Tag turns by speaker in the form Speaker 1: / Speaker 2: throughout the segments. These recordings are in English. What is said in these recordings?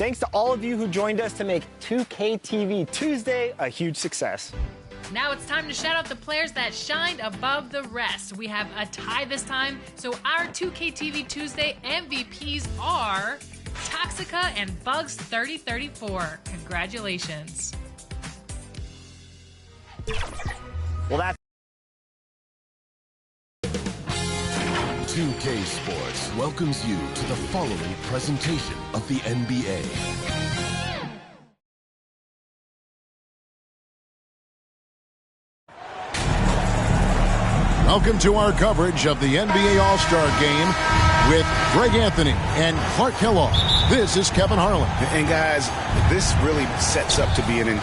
Speaker 1: Thanks to all of you who joined us to make 2K TV Tuesday a huge success.
Speaker 2: Now it's time to shout out the players that shined above the rest. We have a tie this time, so our 2K TV Tuesday MVPs are Toxica and Bugs3034. Congratulations.
Speaker 1: Well, that's
Speaker 3: 2K Sports welcomes you to the following presentation of the NBA.
Speaker 4: Welcome to our coverage of the NBA All-Star Game with Greg Anthony and Clark Kellogg. This is Kevin Harlan.
Speaker 5: And guys, this really sets up to be an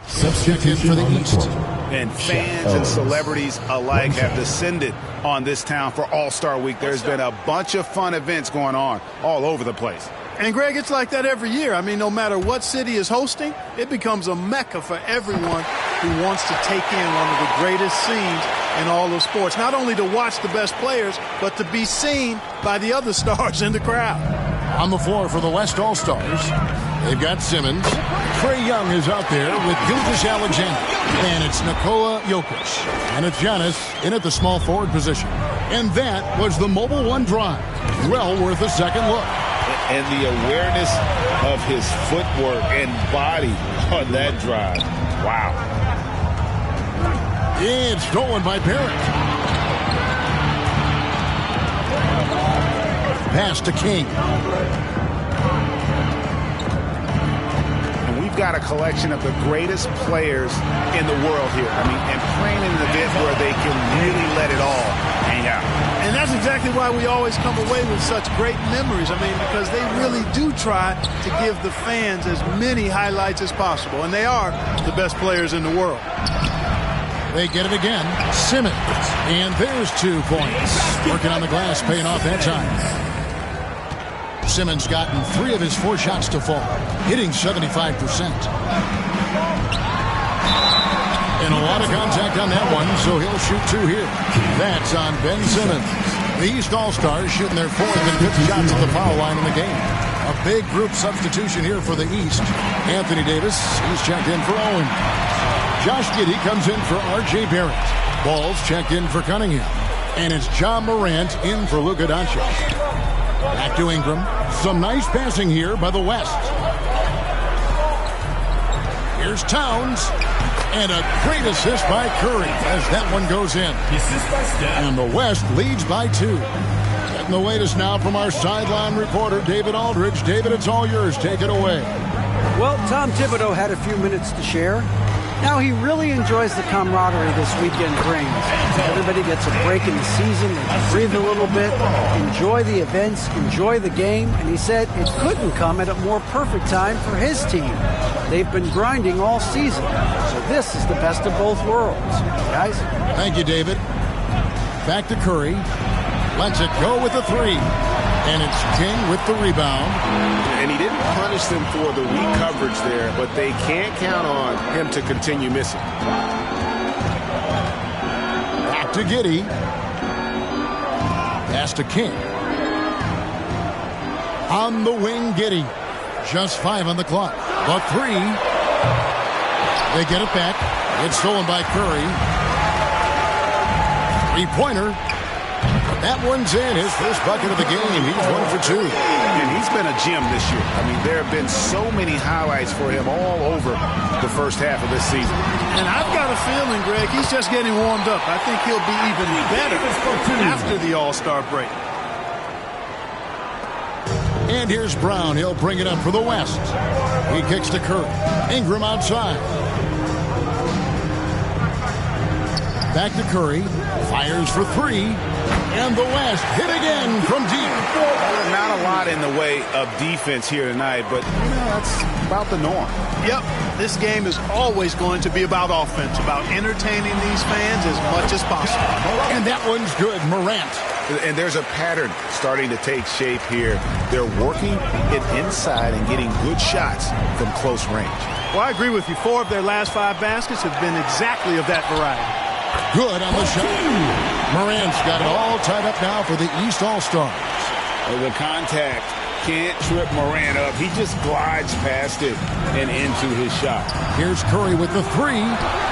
Speaker 4: substitution for the East.
Speaker 5: And fans and celebrities alike have descended on this town for All-Star Week. There's been a bunch of fun events going on all over the place.
Speaker 6: And, Greg, it's like that every year. I mean, no matter what city is hosting, it becomes a mecca for everyone who wants to take in one of the greatest scenes in all of sports. Not only to watch the best players, but to be seen by the other stars in the crowd.
Speaker 4: On the floor for the West All-Stars, they've got Simmons. Trae Young is out there with Gilgeous-Alexander. And it's Nikola Jokic. And it's Giannis in at the small forward position. And that was the Mobile One drive. Well worth a second look.
Speaker 5: And the awareness of his footwork and body on that drive. Wow.
Speaker 4: It's stolen by Barrett. Pass to King.
Speaker 5: And we've got a collection of the greatest players in the world here. I mean, and playing in an event where they can really let it all hang out.
Speaker 6: And that's exactly why we always come away with such great memories. I mean, because they really do try to give the fans as many highlights as possible. And they are the best players in the world.
Speaker 4: They get it again. Simmons. And there's 2 points. Working on the glass, paying off that time. Simmons gotten 3 of his 4 shots to fall, hitting 75%. And a lot of contact on that one, so he'll shoot 2 here. That's on Ben Simmons. The East All-Stars shooting their 4th and 5th shots at the foul line in the game. A big group substitution here for the East. Anthony Davis, he's checked in for Owen. Josh Giddey comes in for R.J. Barrett. Ball's checked in for Cunningham. And it's John Morant in for Luka Doncic. Back to Ingram. Some nice passing here by the West. Here's Towns. And a great assist by Curry as that one goes in. And the West leads by 2. Getting the latest now from our sideline reporter, David Aldridge. David, it's all yours. Take it away.
Speaker 7: Well, Tom Thibodeau had a few minutes to share. Now he really enjoys the camaraderie this weekend brings. Everybody gets a break in the season. They can breathe a little bit, enjoy the events, enjoy the game. And he said it couldn't come at a more perfect time for his team. They've been grinding all season. So this is the best of both worlds. Guys?
Speaker 4: Thank you, David. Back to Curry. Lets it go with the 3. And it's King with the rebound.
Speaker 5: And he didn't punish them for the weak coverage there, but they can't count on him to continue missing.
Speaker 4: Back to Giddey. Pass to King. On the wing, Giddey. Just 5 on the clock. The 3. They get it back. It's stolen by Curry. 3-pointer. That one's in. His first bucket of the game. He's 1 for 2.
Speaker 5: And he's been a gem this year. I mean, there have been so many highlights for him all over the first half of this season.
Speaker 6: And I've got a feeling, Greg, he's just getting warmed up. I think he'll be even better after the All-Star break.
Speaker 4: And here's Brown. He'll bring it up for the West. He kicks to Curry. Ingram outside. Back to Curry. Fires for 3. And the West hit again from deep.
Speaker 5: Not a lot in the way of defense here tonight, but that's about the norm.
Speaker 6: Yep, this game is always going to be about offense, about entertaining these fans as much as possible.
Speaker 4: And that one's good, Morant.
Speaker 5: And there's a pattern starting to take shape here. They're working it inside and getting good shots from close range.
Speaker 6: Well, I agree with you. 4 of their last 5 baskets have been exactly of that variety.
Speaker 4: Good on the shot. Morant's got it all tied up now for the East All-Stars.
Speaker 5: The contact can't trip Morant up. He just glides past it and into his shot.
Speaker 4: Here's Curry with the three.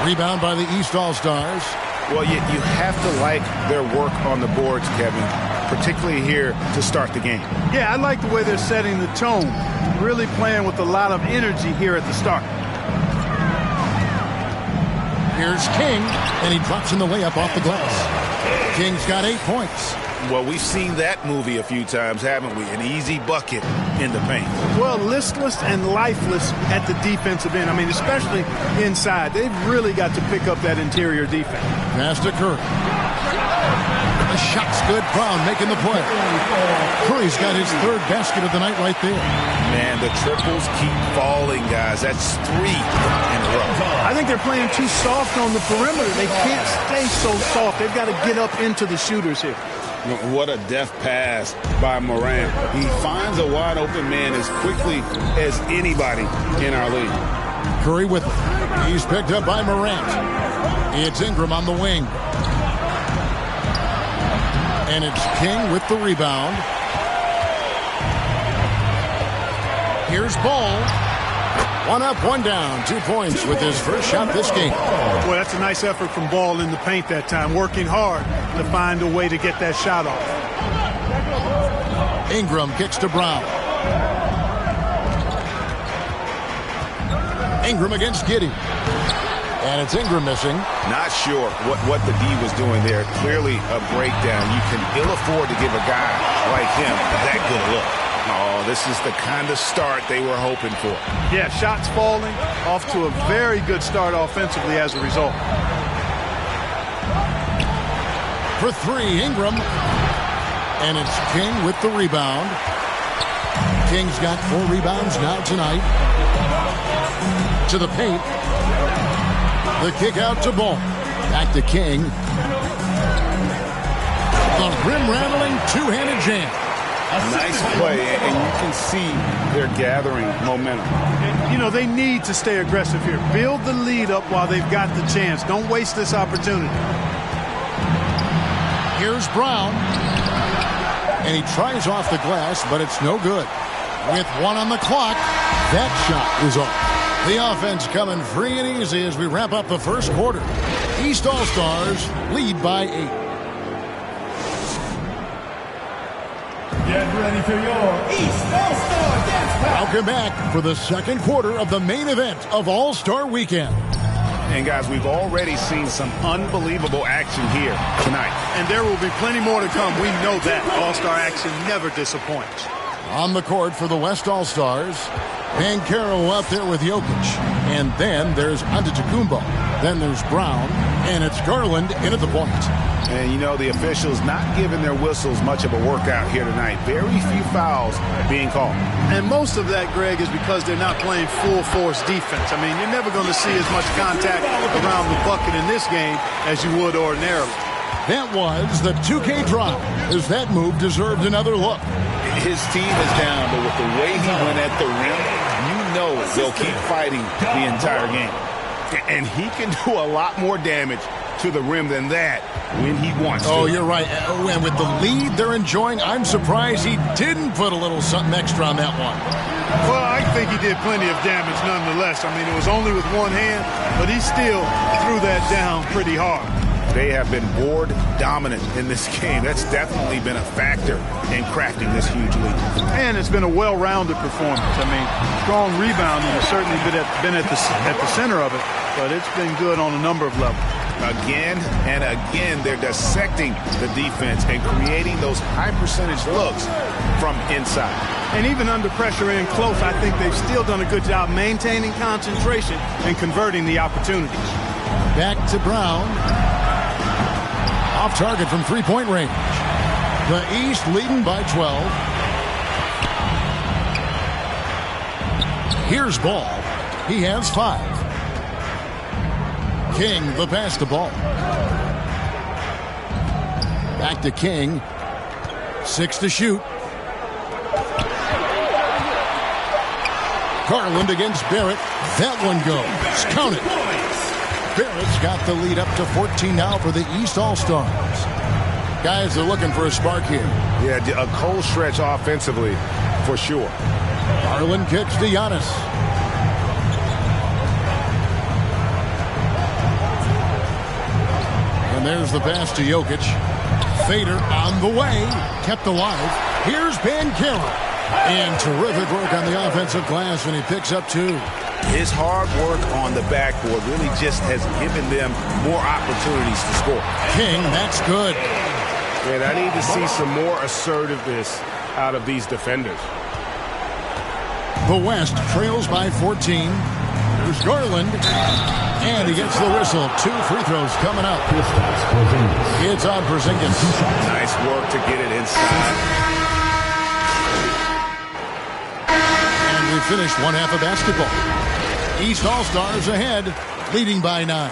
Speaker 4: Rebound by the East All-Stars.
Speaker 5: Well, you have to like their work on the boards, Kevin, particularly here to start the game.
Speaker 6: Yeah, I like the way they're setting the tone. Really playing with a lot of energy here at the start.
Speaker 4: Here's King, and he drops in the layup off the glass. King's got 8 points.
Speaker 5: Well, we've seen that movie a few times, haven't we? An easy bucket in the paint.
Speaker 6: Well, listless and lifeless at the defensive end. I mean, especially inside. They've really got to pick up that interior defense.
Speaker 4: Pass to Curry. The shot's good. Brown making the play. Curry's got his third basket of the night right there.
Speaker 5: Man, the triples keep falling, guys. That's 3 in a row.
Speaker 6: I think they're playing too soft on the perimeter. They can't stay so soft. They've got to get up into the shooters here.
Speaker 5: What a deft pass by Morant. He finds a wide open man as quickly as anybody in our league.
Speaker 4: Curry with it. He's picked up by Morant. It's Ingram on the wing. And it's King with the rebound. Here's Ball. 1 up, 1 down. 2 points with his first shot this game.
Speaker 6: Boy, that's a nice effort from Ball in the paint that time. Working hard to find a way to get that shot off.
Speaker 4: Ingram kicks to Brown. Ingram against Giddey. And it's Ingram missing.
Speaker 5: Not sure what the D was doing there. Clearly a breakdown. You can ill afford to give a guy like him that good a look. Oh, this is the kind of start they were hoping for.
Speaker 6: Yeah, shots falling. Off to a very good start offensively as a result.
Speaker 4: For 3, Ingram. And it's King with the rebound. King's got 4 rebounds now tonight. To the paint. The kick out to Ball. Back to King. The rim-rattling two-handed jam.
Speaker 5: Nice play, and you can see they're gathering momentum.
Speaker 6: You know, they need to stay aggressive here. Build the lead up while they've got the chance. Don't waste this opportunity.
Speaker 4: Here's Brown. And he tries off the glass, but it's no good. With 1 on the clock, that shot is off. The offense coming free and easy as we wrap up the first quarter. East All-Stars lead by 8.
Speaker 8: Get ready for your East All-Star Dance Pack.
Speaker 4: Welcome back for the second quarter of the main event of All-Star Weekend.
Speaker 5: And guys, we've already seen some unbelievable action here tonight.
Speaker 6: And there will be plenty more to come. We know that. All-Star action never disappoints.
Speaker 4: On the court for the West All-Stars, Banchero out there with Jokic. And then there's Antetokounmpo. Then there's Brown. And it's Garland in at the point.
Speaker 5: And, you know, the officials not giving their whistles much of a workout here tonight. Very few fouls being called.
Speaker 6: And most of that, Greg, is because they're not playing full-force defense. I mean, you're never going to see as much contact around the bucket in this game as you would ordinarily.
Speaker 4: That was the 2K drop, as that move deserved another look.
Speaker 5: His team is down, but with the way he went at the rim, you know they'll keep fighting the entire game. And he can do a lot more damage to the rim than that when he wants to.
Speaker 4: Oh, you're right. And with the lead they're enjoying, I'm surprised he didn't put a little something extra on that one.
Speaker 6: Well, I think he did plenty of damage nonetheless. I mean, it was only with one hand, but he still threw that down pretty hard.
Speaker 5: They have been board dominant in this game. That's definitely been a factor in crafting this huge lead.
Speaker 6: And it's been a well-rounded performance. I mean, strong rebounding has certainly been at the center of it, but it's been good on a number of levels.
Speaker 5: Again and again, they're dissecting the defense and creating those high-percentage looks from inside.
Speaker 6: And even under pressure in close, I think they've still done a good job maintaining concentration and converting the opportunities.
Speaker 4: Back to Brown. Off target from three-point range. The East leading by 12. Here's Ball. He has 5. King, the pass to Ball. Back to King. 6 to shoot. Garland against Barrett. That one goes. Count it. Barrett's got the lead up to 14 now for the East All-Stars. Guys are looking for a spark here.
Speaker 5: Yeah, a cold stretch offensively for sure.
Speaker 4: Garland kicks to Giannis. And there's the pass to Jokic. Fader on the way. Kept alive. Here's Banchero. And terrific work on the offensive glass, and he picks up 2.
Speaker 5: His hard work on the backboard really just has given them more opportunities to score.
Speaker 4: King, that's good.
Speaker 5: And I need to see some more assertiveness out of these defenders.
Speaker 4: The West trails by 14. There's Garland. And he gets the whistle. 2 free throws coming up. It's on Porzingis.
Speaker 5: Nice work to get it inside.
Speaker 4: And we finish one half of basketball. East All-Stars ahead, leading by 9.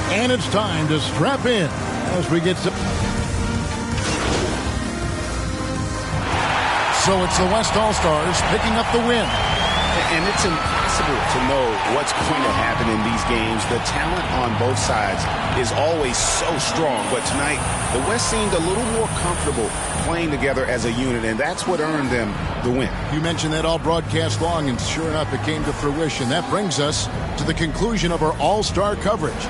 Speaker 4: And it's time to strap in as we get to... So it's the West All-Stars picking up the win.
Speaker 5: And it's impossible to know what's going to happen in these games. The talent on both sides is always so strong. But tonight, the West seemed a little more comfortable playing together as a unit, and that's what earned them the win.
Speaker 4: You mentioned that all broadcast long, and sure enough, it came to fruition. That brings us to the conclusion of our All-Star coverage.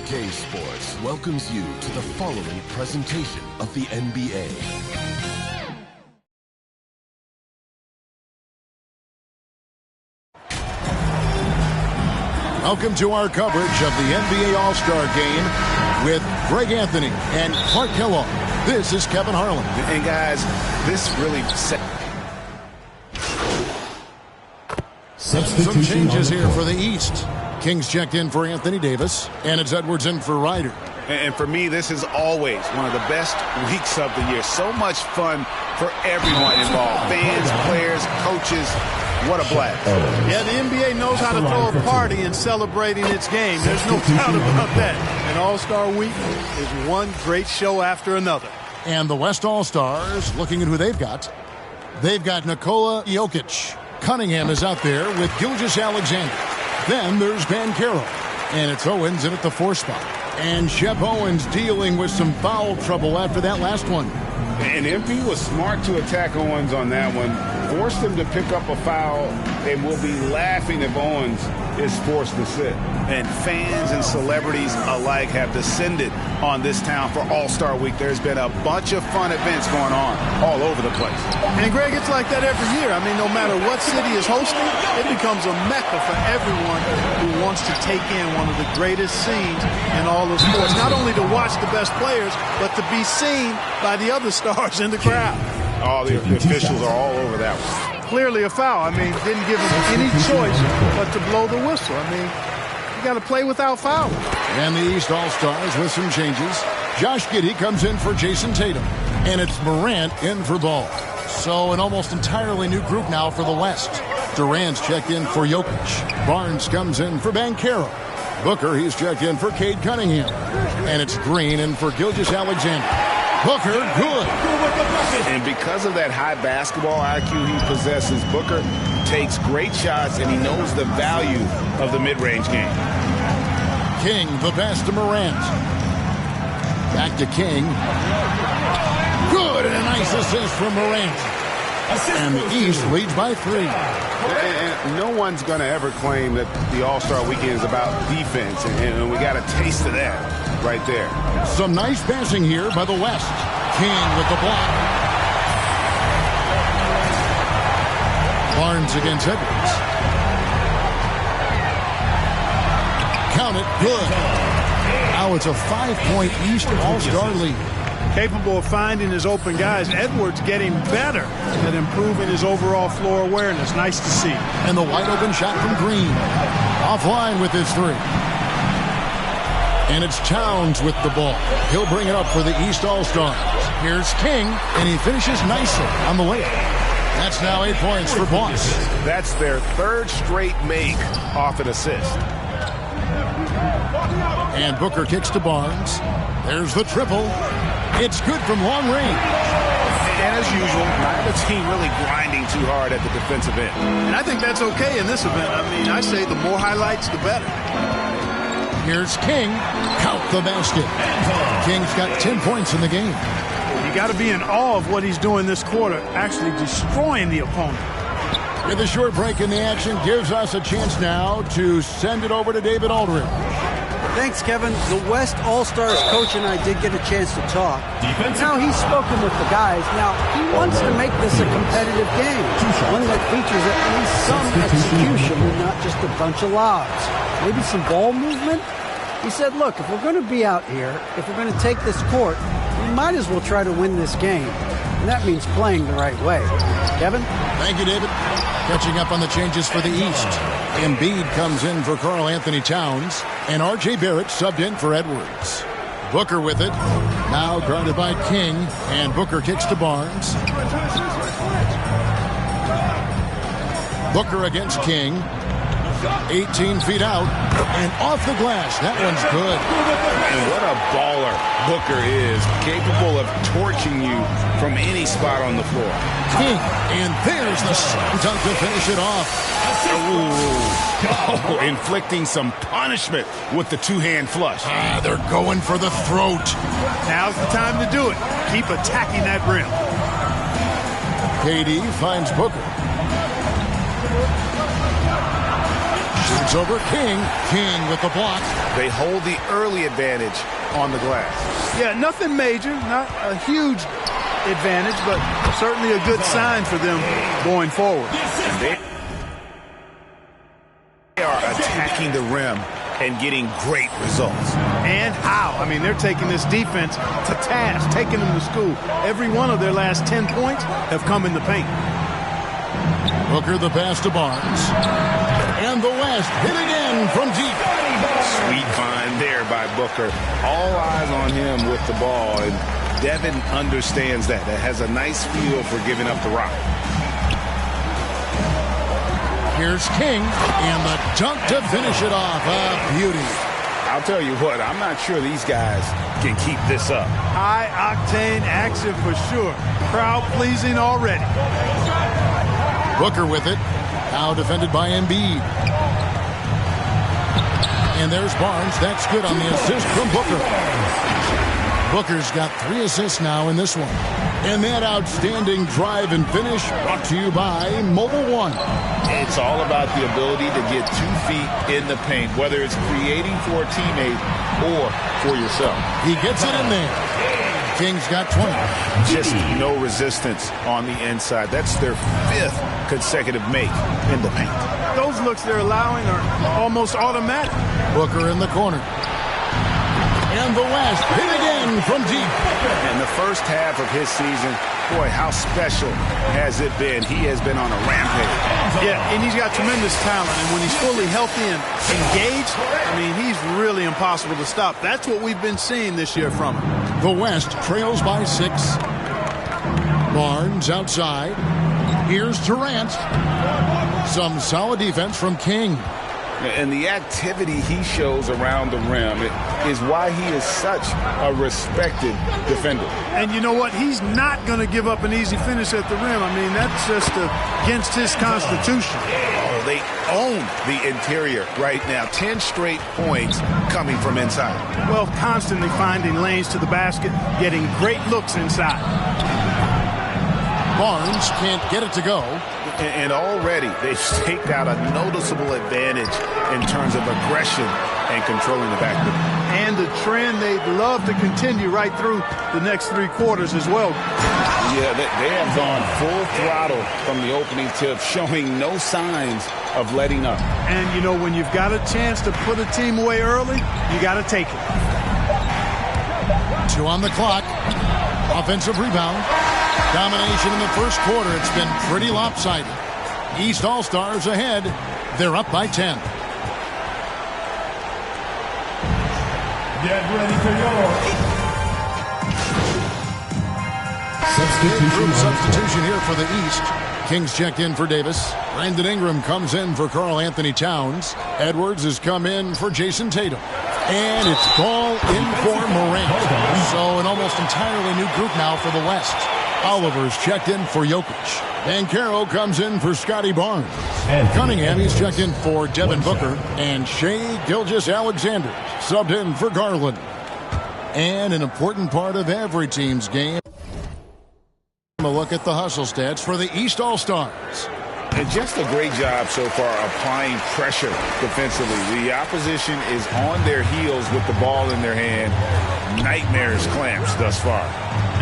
Speaker 3: 2K Sports welcomes you to the following presentation of the NBA.
Speaker 4: Welcome to our coverage of the NBA All-Star Game with Greg Anthony and Clark Kellogg. This is Kevin Harlan.
Speaker 5: And guys, this really
Speaker 4: some changes here for the East. Kings checked in for Anthony Davis, and it's Edwards in for Ryder.
Speaker 5: And for me, this is always one of the best weeks of the year. So much fun for everyone involved. Fans, players, coaches. What a blast.
Speaker 6: Yeah, the NBA knows how to throw a party in celebrating its game. There's no doubt about that. And All-Star Week is one great show after another.
Speaker 4: And the West All-Stars, looking at who they've got. They've got Nikola Jokic. Cunningham is out there with Gilgeous-Alexander. Then there's Banchero. And it's Owens in at the 4 spot. And Shep Owens dealing with some foul trouble after that last one.
Speaker 5: And MP was smart to attack Owens on that one. Forced him to pick up a foul, and we'll be laughing if Owens is forced to sit. And fans and celebrities alike have descended on this town for All-Star Week. There's been a bunch of fun events going on all over the place.
Speaker 6: And, Greg, it's like that every year. I mean, no matter what city is hosting, it becomes a mecca for everyone who wants to take in one of the greatest scenes in all of sports. Not only to watch the best players, but to be seen by the other stars in the crowd.
Speaker 5: All the officials are all over that one.
Speaker 6: Clearly a foul. I mean, didn't give him any choice but to blow the whistle. I mean, you got to play without fouling.
Speaker 4: And the East All-Stars with some changes. Josh Giddey comes in for Jason Tatum. And it's Morant in for Ball. So an almost entirely new group now for the West. Durant's checked in for Jokic. Barnes comes in for Banchero. Booker, he's checked in for Cade Cunningham. And it's Green in for Gilgeous-Alexander. Booker, good.
Speaker 5: And because of that high basketball IQ he possesses, Booker takes great shots, and he knows the value of the mid-range game.
Speaker 4: King, the pass to Morant. Back to King. Good, and a nice assist from Morant. And the East leads by 3.
Speaker 5: And no one's going to ever claim that the All-Star Weekend is about defense, and we got a taste of that right there.
Speaker 4: Some nice passing here by the West. King with the block. Barnes against Edwards. Count it, good. Now it's a 5-point East All-Star lead.
Speaker 6: Capable of finding his open guys. Edwards getting better at improving his overall floor awareness. Nice to see.
Speaker 4: And the wide open shot from Green. Offline with his 3. And it's Towns with the ball. He'll bring it up for the East All-Stars. Here's King, and he finishes nicely on the layup. That's now 8 points for Boss.
Speaker 5: That's their 3rd straight make off an assist.
Speaker 4: And Booker kicks to Barnes. There's the triple. It's good from long range.
Speaker 5: And as usual, the team really grinding too hard at the defensive end.
Speaker 6: And I think that's okay in this event. I mean, I say the more highlights, the better.
Speaker 4: Here's King. Count the basket. King's got 10 points in the game.
Speaker 6: You got to be in awe of what he's doing this quarter, actually destroying the opponent.
Speaker 4: With a short break in the action, gives us a chance now to send it over to David Aldridge.
Speaker 7: Thanks, Kevin. The West All-Stars coach and I did get a chance to talk. Now, he's spoken with the guys. Now, he wants to make this a competitive game, one that features at least some execution and not just a bunch of lobs. Maybe some ball movement? He said, look, if we're going to be out here, if we're going to take this court, we might as well try to win this game. And that means playing the right way. Kevin?
Speaker 4: Thank you, David. Catching up on the changes for the East. Embiid comes in for Karl Anthony Towns, and R.J. Barrett subbed in for Edwards. Booker with it. Now guarded by King, and Booker kicks to Barnes. Booker against King. 18 feet out, and off the glass. That one's good.
Speaker 5: And what a baller Booker is, capable of torching you from any spot on the floor.
Speaker 4: King, and there's the slam dunk to finish it off.
Speaker 5: Oh, inflicting some punishment with the 2-hand flush.
Speaker 4: They're going for the throat.
Speaker 6: Now's the time to do it. Keep attacking that rim.
Speaker 4: KD finds Booker. Shoots over King. King with the block.
Speaker 5: They hold the early advantage on the glass.
Speaker 6: Yeah, nothing major, not a huge advantage, but certainly a good sign for them going forward.
Speaker 5: And they are attacking the rim and getting great results.
Speaker 6: And how? I mean, they're taking this defense to task, taking them to school. Every one of their last 10 points have come in the paint.
Speaker 4: Booker the pass to Barnes. And the West hit again from deep.
Speaker 5: Sweet find there by Booker. All eyes on him with the ball, and Devin understands that. That has a nice feel for giving up the rock.
Speaker 4: Here's King, and the dunk to finish it off. A beauty.
Speaker 5: I'll tell you what, I'm not sure these guys can keep this up.
Speaker 6: High-octane action for sure. Crowd-pleasing already.
Speaker 4: Booker with it. Now defended by Embiid. And there's Barnes. That's good on the assist from Booker. Booker's got 3 assists now in this one. And that outstanding drive and finish brought to you by Mobile One.
Speaker 5: It's all about the ability to get 2 feet in the paint, whether it's creating for a teammate or for yourself.
Speaker 4: He gets it in there. King's got 20.
Speaker 5: Just no resistance on the inside. That's their 5th consecutive make in the paint.
Speaker 6: Those looks they're allowing are almost automatic.
Speaker 4: Booker in the corner. And the West hit again from deep.
Speaker 5: In the first half of his season, boy, how special has it been? He has been on a rampage.
Speaker 6: Yeah, and he's got tremendous talent. And when he's fully healthy and engaged, I mean, he's really impossible to stop. That's what we've been seeing this year from him.
Speaker 4: The West trails by 6. Barnes outside. Here's Durant. Some solid defense from King.
Speaker 5: And the activity he shows around the rim is why he is such a respected defender.
Speaker 6: And you know what? He's not going to give up an easy finish at the rim. I mean, that's just against his constitution.
Speaker 5: Oh, they own the interior right now. 10 straight points coming from inside.
Speaker 6: Well, constantly finding lanes to the basket, getting great looks inside.
Speaker 4: Barnes can't get it to go.
Speaker 5: And already they've staked out a noticeable advantage in terms of aggression and controlling the backcourt.
Speaker 6: And the trend they'd love to continue right through the next 3 quarters as well.
Speaker 5: Yeah, they have gone full throttle from the opening tip, showing no signs of letting up.
Speaker 6: And, you know, when you've got a chance to put a team away early, you got to take it.
Speaker 4: 2 on the clock. Offensive rebound. Domination in the first quarter. It's been pretty lopsided. East All-Stars ahead. They're up by 10.
Speaker 8: Get ready for your
Speaker 4: substitution here for the East. Kings checked in for Davis. Brandon Ingram comes in for Karl Anthony Towns. Edwards has come in for Jason Tatum. And it's ball in for Morant. So an almost entirely new group now for the West. Oliver's checked in for Jokic. Banchero comes in for Scotty Barnes. And Cunningham, he's checked in for Devin Booker. And Shai Gilgeous-Alexander subbed in for Garland. And an important part of every team's game. A look at the hustle stats for the East All-Stars.
Speaker 5: And just a great job so far applying pressure defensively. The opposition is on their heels with the ball in their hand. Nightmares clamps thus far.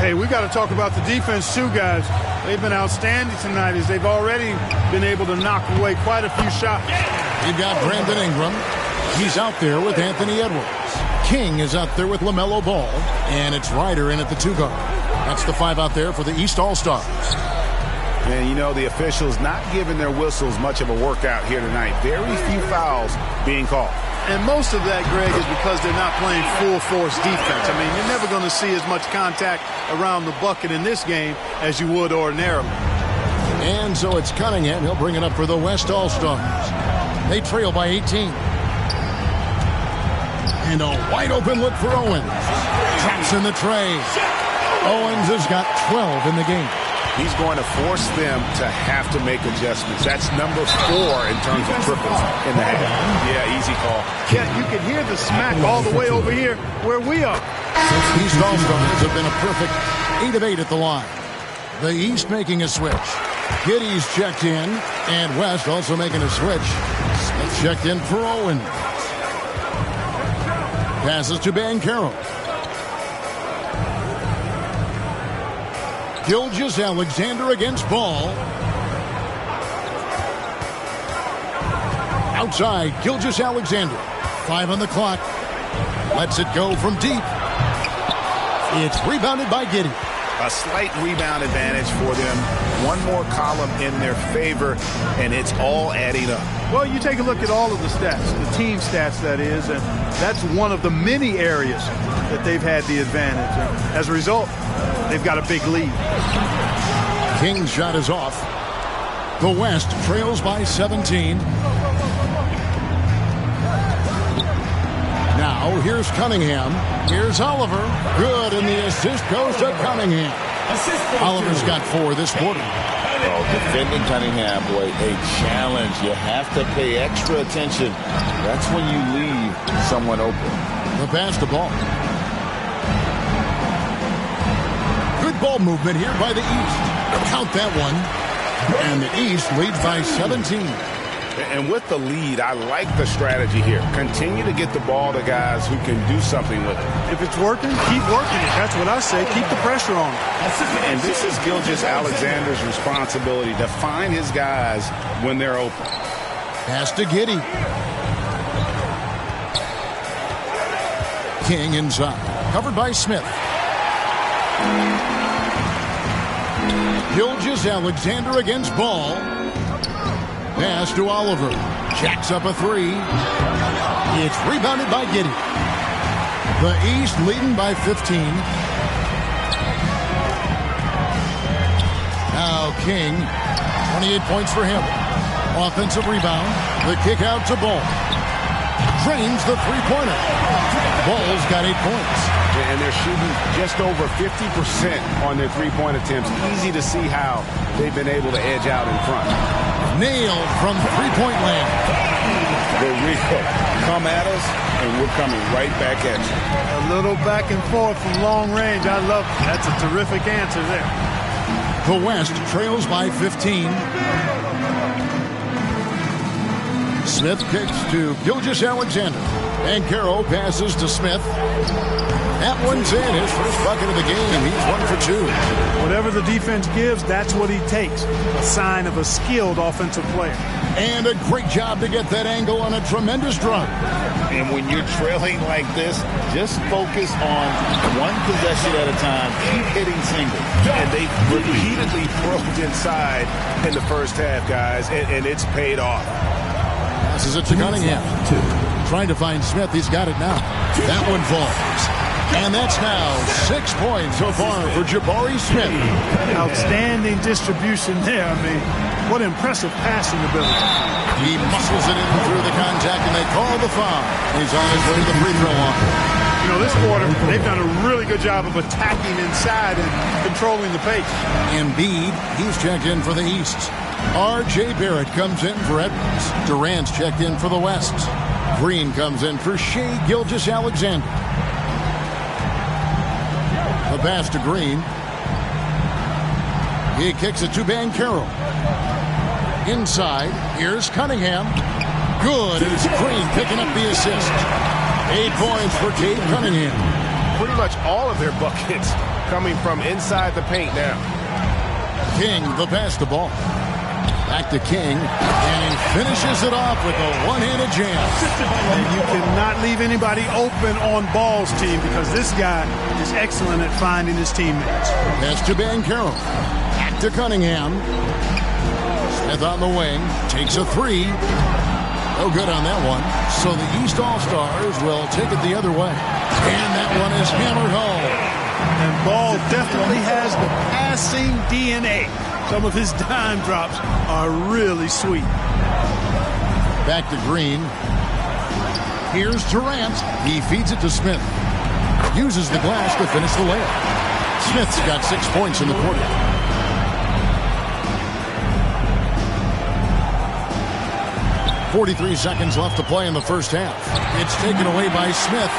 Speaker 6: Hey, we got to talk about the defense too, guys. They've been outstanding tonight as they've already been able to knock away quite a few shots.
Speaker 4: You've got Brandon Ingram. He's out there with Anthony Edwards. King is out there with LaMelo Ball. And it's Ryder in at the 2 guard. That's the 5 out there for the East All-Stars.
Speaker 5: And, you know, the officials not giving their whistles much of a workout here tonight. Very few fouls being called.
Speaker 6: And most of that, Greg, is because they're not playing full-force defense. I mean, you're never going to see as much contact around the bucket in this game as you would ordinarily.
Speaker 4: And so it's Cunningham. He'll bring it up for the West All-Stars. They trail by 18. And a wide-open look for Owens. Drops in the tray. Owens has got 12 in the game.
Speaker 5: He's going to force them to have to make adjustments. That's number 4 in terms of triples in the half. Yeah, easy call.
Speaker 6: Yeah, you can hear the smack all the way over here where we are.
Speaker 4: East All-Stars have been a perfect 8 of 8 at the line. The East making a switch. Giddey's checked in, and West also making a switch. Smith checked in for Owen. Passes to Bancaro. Gilgeous-Alexander against Ball. Outside, Gilgeous-Alexander. 5 on the clock. Lets it go from deep. It's rebounded by Giddey.
Speaker 5: A slight rebound advantage for them. One more column in their favor, and it's all adding up.
Speaker 6: Well, you take a look at all of the stats, the team stats, that is, and that's one of the many areas that they've had the advantage. And as a result, they've got a big lead.
Speaker 4: King's shot is off. The West trails by 17. Now, here's Cunningham. Here's Oliver. Good, and the assist goes to Cunningham. Oliver's got 4 this quarter.
Speaker 5: Oh, defending Cunningham, boy, a challenge. You have to pay extra attention. That's when you leave someone open.
Speaker 4: The pass to Ball. Good ball movement here by the East. Count that one. And the East leads by 17.
Speaker 5: And with the lead, I like the strategy here. Continue to get the ball to guys who can do something with it.
Speaker 6: If it's working, keep working it. That's what I say. Keep the pressure on.
Speaker 5: And this is Gilgeous-Alexander's responsibility to find his guys when they're open.
Speaker 4: Pass to Giddey. King inside. Covered by Smith. Gilgeous-Alexander against Ball. Pass to Oliver. Jacks up a 3. It's rebounded by Giddey. The East leading by 15. Now King. 28 points for him. Offensive rebound. The kick out to Ball. Drains the three-pointer. Ball's got 8 points.
Speaker 5: And they're shooting just over 50% on their three-point attempts. Easy to see how they've been able to edge out in front.
Speaker 4: Nailed from three-point land.
Speaker 5: They're real. Come at us, and we're coming right back at you.
Speaker 6: A little back and forth from long range. I love it. That's a terrific answer there.
Speaker 4: The West trails by 15. Smith kicks to Gilgeous-Alexander. And Caro passes to Smith. That one's in. His first bucket of the game. He's 1 for 2.
Speaker 6: Whatever the defense gives, that's what he takes. A sign of a skilled offensive player.
Speaker 4: And a great job to get that angle on a tremendous drive.
Speaker 5: And when you're trailing like this, just focus on one possession at a time. Keep hitting singles. And they repeatedly probed inside in the first half, guys, and it's paid off.
Speaker 4: Passes it to Cunningham. Trying to find Smith. He's got it now. That one falls. And that's now 6 points so far for Jabari Smith.
Speaker 6: Outstanding distribution there. I mean, what impressive passing ability.
Speaker 4: He muscles it in through the contact, and they call the foul. He's on his way to the free throw line.
Speaker 6: You know, this quarter, they've done a really good job of attacking inside and controlling the pace.
Speaker 4: Embiid, he's checked in for the East. R.J. Barrett comes in for Edwards. Durant's checked in for the West. Green comes in for Shai Gilgeous-Alexander. The pass to Green. He kicks it to Bancaro. Inside, here's Cunningham. Good, it's Green picking up the assist. 8 points for Cade Cunningham.
Speaker 5: Pretty much all of their buckets coming from inside the paint now.
Speaker 4: King, the pass to Ball. Back to King, and he finishes it off with a one-handed jam.
Speaker 6: And you cannot leave anybody open on Ball's team because this guy is excellent at finding his teammates.
Speaker 4: Pass to Bancaro. Back to Cunningham. Smith on the wing, takes a 3. No good on that one. So the East All-Stars will take it the other way. And that one is hammered home.
Speaker 6: And Ball definitely has the passing DNA. Some of his dime drops are really sweet.
Speaker 4: Back to Green. Here's Durant. He feeds it to Smith. Uses the glass to finish the layup. Smith's got 6 points in the quarter. .43 seconds left to play in the first half. It's taken away by Smith.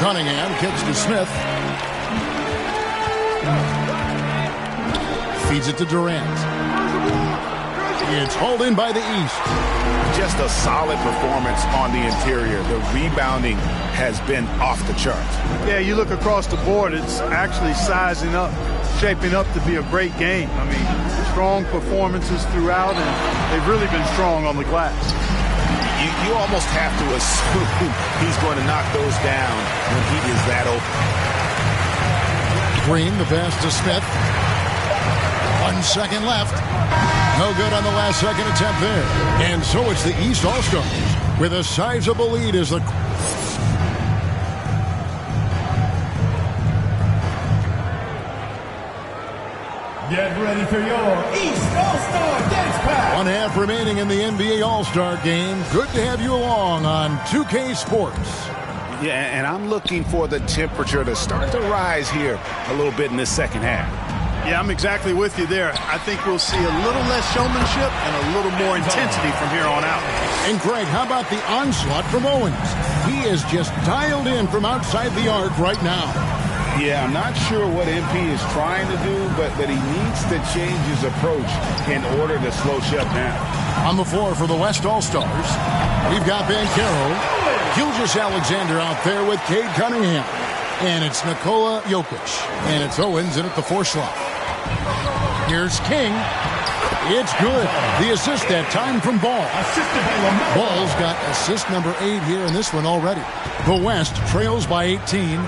Speaker 4: Cunningham kicks to Smith. Feeds it to Durant. It's hauled in by the East.
Speaker 5: Just a solid performance on the interior. The rebounding has been off the charts.
Speaker 6: Yeah, you look across the board, it's actually sizing up, shaping up to be a great game. I mean, strong performances throughout, and they've really been strong on the glass.
Speaker 5: You almost have to assume he's going to knock those down when he is that open.
Speaker 4: Green, the pass to Smith. 1 second left. No good on the last second attempt there. And so it's the East All-Stars with a sizable lead as the...
Speaker 8: Get ready for your East All-Star Dance Pack.
Speaker 4: 1 half remaining in the NBA All-Star game. Good to have you along on 2K Sports.
Speaker 5: Yeah, and I'm looking for the temperature to start to rise here a little bit in the second half.
Speaker 6: Yeah, I'm exactly with you there. I think we'll see a little less showmanship and a little more intensity from here on out.
Speaker 4: And Greg, how about the onslaught from Owens? He is just dialed in from outside the arc right now.
Speaker 5: Yeah, I'm not sure what MP is trying to do, but he needs to change his approach in order to slow Shep down.
Speaker 4: On the floor for the West All-Stars, we've got Banchero, Gilgeous Alexander out there with Cade Cunningham. And it's Nikola Jokic. And it's Owens in at the 4 slot. Here's King. It's good. The assist that time from Ball. Ball's got assist number 8 here in this one already. The West trails by 18.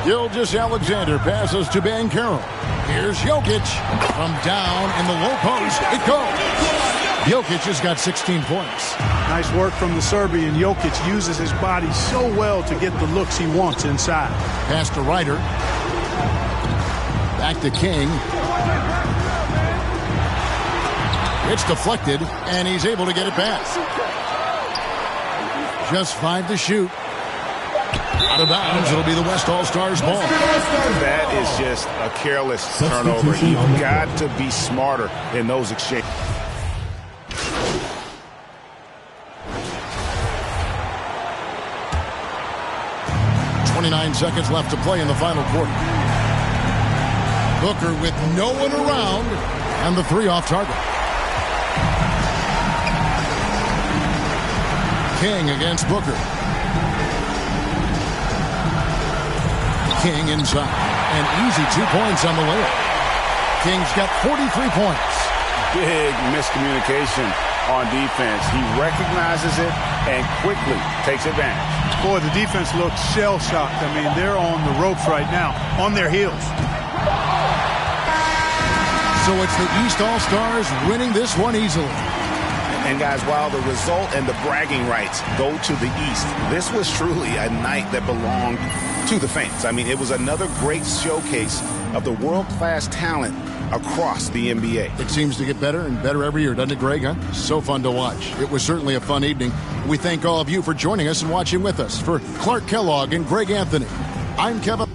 Speaker 4: Gilgeous Alexander passes to Banchero. Here's Jokic. From down in the low post, it goes. Jokic has got 16 points.
Speaker 6: Nice work from the Serbian. Jokic uses his body so well to get the looks he wants inside.
Speaker 4: Pass to Ryder. Back to King. It's deflected, and he's able to get it back. Just 5 to shoot. Out of bounds, it'll be the West All-Stars ball.
Speaker 5: That is just a careless turnover. You've got to be smarter in those exchanges.
Speaker 4: Seconds left to play in the final quarter. Booker with no one around, and the 3 off target. King against Booker. King inside. An easy 2 points on the layup. King's got 43 points.
Speaker 5: Big miscommunication on defense. He recognizes it and quickly takes advantage.
Speaker 6: Boy, the defense looks shell-shocked. I mean, they're on the ropes right now, on their heels.
Speaker 4: So it's the East All-Stars winning this one easily.
Speaker 5: And guys, while the result and the bragging rights go to the East, this was truly a night that belonged to the fans. I mean, it was another great showcase of the world-class talent across the NBA.
Speaker 4: It seems to get better and better every year, doesn't it, Greg? Huh? So fun to watch. It was certainly a fun evening. We thank all of you for joining us and watching with us. For Clark Kellogg and Greg Anthony, I'm Kevin.